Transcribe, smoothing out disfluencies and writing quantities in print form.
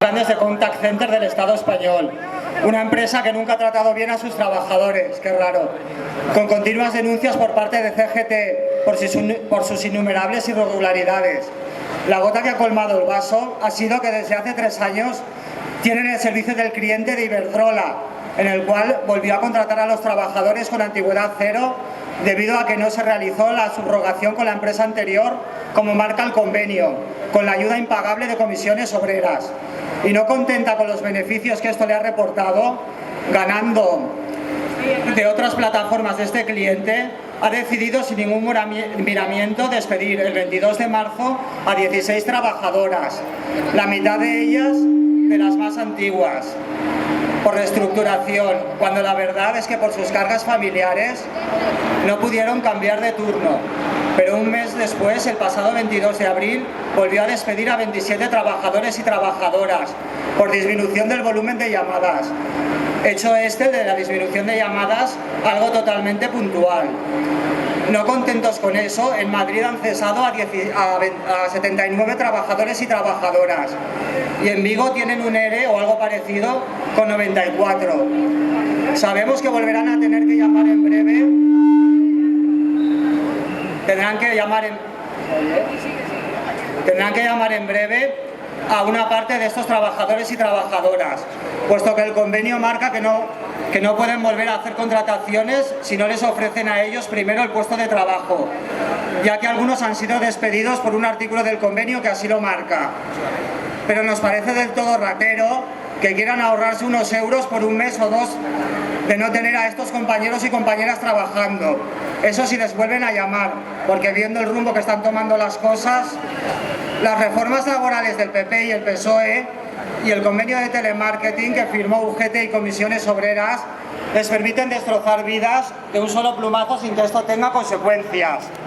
grandes de contact center del Estado español. Una empresa que nunca ha tratado bien a sus trabajadores, qué raro, con continuas denuncias por parte de CGT por sus innumerables irregularidades. La gota que ha colmado el vaso ha sido que desde hace 3 años tienen el servicio del cliente de Iberdrola, en el cual volvió a contratar a los trabajadores con antigüedad cero debido a que no se realizó la subrogación con la empresa anterior como marca el convenio, con la ayuda impagable de comisiones obreras. Y no contenta con los beneficios que esto le ha reportado, ganando de otras plataformas de este cliente, ha decidido sin ningún miramiento despedir el 22 de marzo a 16 trabajadoras, la mitad de ellas de las más antiguas, por reestructuración, cuando la verdad es que por sus cargas familiares no pudieron cambiar de turno. Pero un mes después, el pasado 22 de abril, volvió a despedir a 27 trabajadores y trabajadoras por disminución del volumen de llamadas. Hecho este de la disminución de llamadas algo totalmente puntual. No contentos con eso, en Madrid han cesado a 79 trabajadores y trabajadoras y en Vigo tienen un ERE o algo parecido con 94. Sabemos que volverán a tener que llamar en breve. Tendrán que llamar en breve a una parte de estos trabajadores y trabajadoras, puesto que el convenio marca que no pueden volver a hacer contrataciones si no les ofrecen a ellos primero el puesto de trabajo, ya que algunos han sido despedidos por un artículo del convenio que así lo marca. Pero nos parece del todo ratero que quieran ahorrarse unos euros por un mes o 2 de no tener a estos compañeros y compañeras trabajando. Eso sí les vuelven a llamar, porque viendo el rumbo que están tomando las cosas, las reformas laborales del PP y el PSOE y el convenio de telemarketing que firmó UGT y comisiones obreras les permiten destrozar vidas de un solo plumazo sin que esto tenga consecuencias.